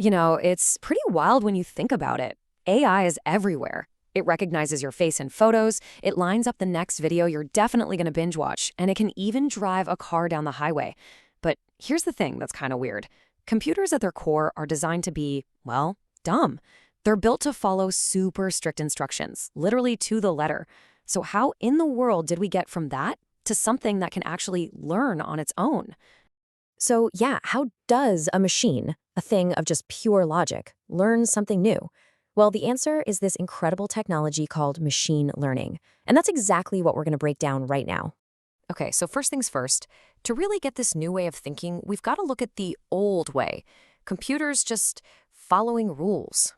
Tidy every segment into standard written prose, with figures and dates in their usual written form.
It's pretty wild when you think about it. AI is everywhere. It recognizes your face in photos, it lines up the next video you're definitely going to binge watch, and it can even drive a car down the highway. But here's the thing that's kind of weird. Computers at their core are designed to be, well, dumb. They're built to follow super strict instructions, literally to the letter. So how in the world did we get from that to something that can actually learn on its own? So yeah, how does a machine, a thing of just pure logic, learn something new? Well, the answer is this incredible technology called machine learning. And that's exactly what we're going to break down right now. Okay, so first things first, to really get this new way of thinking, we've got to look at the old way. Computers just following rules.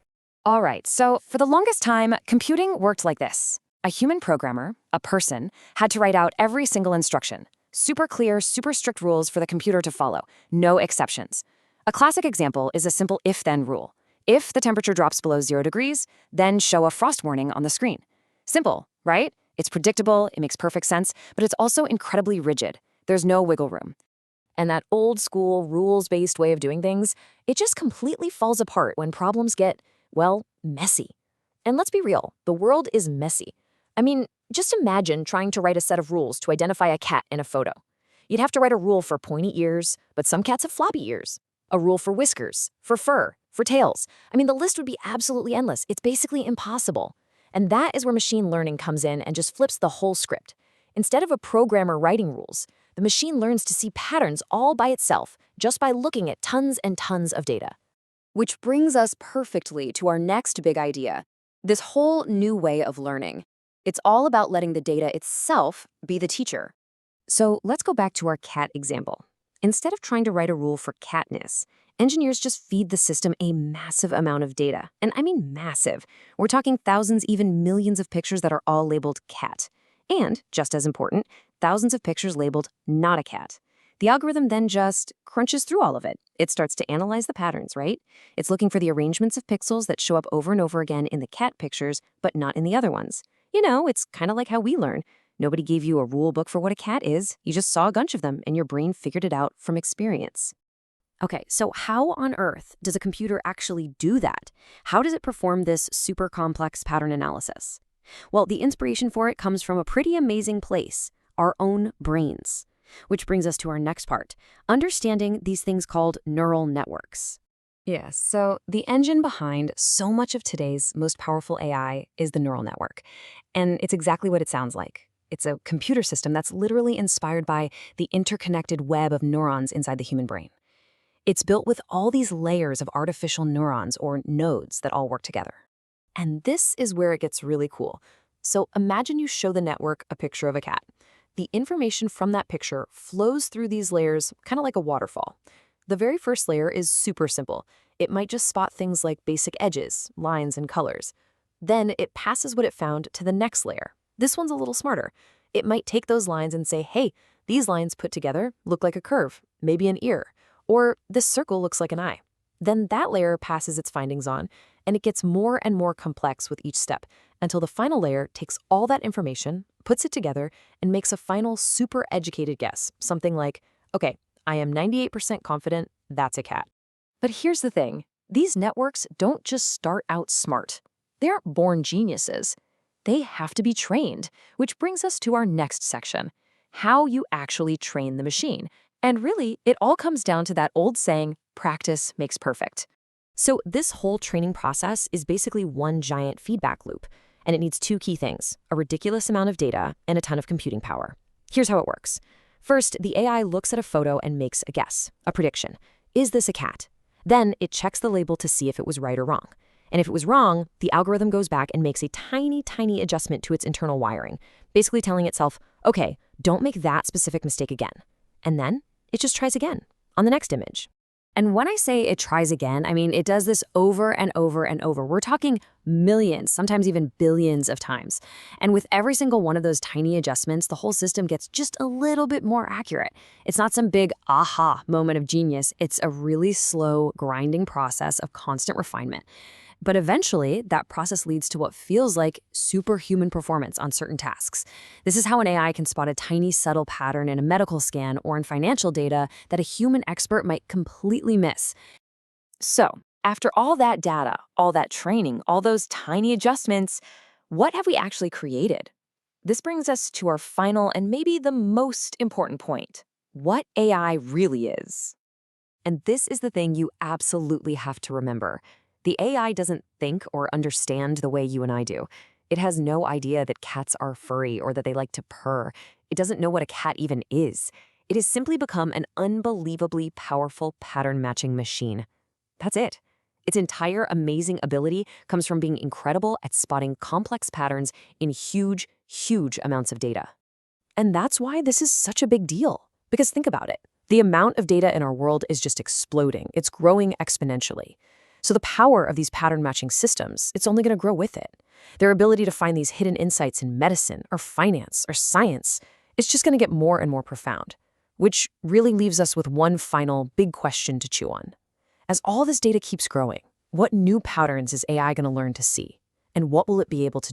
All right, so for the longest time, computing worked like this. A human programmer, a person, had to write out every single instruction. Super clear, super strict rules for the computer to follow, no exceptions. A classic example is a simple if-then rule. If the temperature drops below 0 degrees, then show a frost warning on the screen. Simple, right? It's predictable, it makes perfect sense, but it's also incredibly rigid. There's no wiggle room. And that old school, rules-based way of doing things, it just completely falls apart when problems get, well, messy. And let's be real, the world is messy. I mean, just imagine trying to write a set of rules to identify a cat in a photo. You'd have to write a rule for pointy ears, but some cats have floppy ears. A rule for whiskers, for fur, for tails. I mean, the list would be absolutely endless. It's basically impossible. And that is where machine learning comes in and just flips the whole script. Instead of a programmer writing rules, the machine learns to see patterns all by itself just by looking at tons and tons of data. Which brings us perfectly to our next big idea, this whole new way of learning. It's all about letting the data itself be the teacher. So let's go back to our cat example. Instead of trying to write a rule for catness, engineers just feed the system a massive amount of data. And I mean massive. We're talking thousands, even millions of pictures that are all labeled cat. And, just as important, thousands of pictures labeled not a cat. The algorithm then just crunches through all of it. It starts to analyze the patterns, right? It's looking for the arrangements of pixels that show up over and over again in the cat pictures, but not in the other ones. It's kind of like how we learn. Nobody gave you a rule book for what a cat is. You just saw a bunch of them, and your brain figured it out from experience. Okay, so how on earth does a computer actually do that? How does it perform this super complex pattern analysis? Well, the inspiration for it comes from a pretty amazing place, our own brains. Which brings us to our next part, understanding these things called neural networks. Yes, so the engine behind so much of today's most powerful AI is the neural network. And it's exactly what it sounds like. It's a computer system that's literally inspired by the interconnected web of neurons inside the human brain. It's built with all these layers of artificial neurons or nodes that all work together. And this is where it gets really cool. So imagine you show the network a picture of a cat. The information from that picture flows through these layers kind of like a waterfall. The very first layer is super simple. It might just spot things like basic edges, lines, and colors. Then it passes what it found to the next layer. This one's a little smarter. It might take those lines and say, hey, these lines put together look like a curve, maybe an ear, or this circle looks like an eye. Then that layer passes its findings on, and it gets more and more complex with each step until the final layer takes all that information, puts it together, and makes a final super educated guess, something like, okay, I am 98% confident that's a cat. But here's the thing. These networks don't just start out smart. They aren't born geniuses. They have to be trained, which brings us to our next section, how you actually train the machine. And really, it all comes down to that old saying, practice makes perfect. So this whole training process is basically one giant feedback loop, and it needs two key things, a ridiculous amount of data and a ton of computing power. Here's how it works. First, the AI looks at a photo and makes a guess, a prediction. Is this a cat? Then it checks the label to see if it was right or wrong. And if it was wrong, the algorithm goes back and makes a tiny, tiny adjustment to its internal wiring, basically telling itself, okay, don't make that specific mistake again. And then it just tries again on the next image. And when I say it tries again, I mean it does this over and over and over. We're talking millions, sometimes even billions of times. And with every single one of those tiny adjustments, the whole system gets just a little bit more accurate. It's not some big aha moment of genius. It's a really slow, grinding process of constant refinement. But eventually, that process leads to what feels like superhuman performance on certain tasks. This is how an AI can spot a tiny, subtle pattern in a medical scan or in financial data that a human expert might completely miss. So, after all that data, all that training, all those tiny adjustments, what have we actually created? This brings us to our final and maybe the most important point: what AI really is. And this is the thing you absolutely have to remember. The AI doesn't think or understand the way you and I do. It has no idea that cats are furry or that they like to purr. It doesn't know what a cat even is. It has simply become an unbelievably powerful pattern matching machine. That's it. Its entire amazing ability comes from being incredible at spotting complex patterns in huge, huge amounts of data. And that's why this is such a big deal. Because think about it. The amount of data in our world is just exploding. It's growing exponentially. So the power of these pattern matching systems, it's only going to grow with it. Their ability to find these hidden insights in medicine or finance or science, it's just going to get more and more profound. Which really leaves us with one final big question to chew on. As all this data keeps growing, what new patterns is AI going to learn to see? And what will it be able to do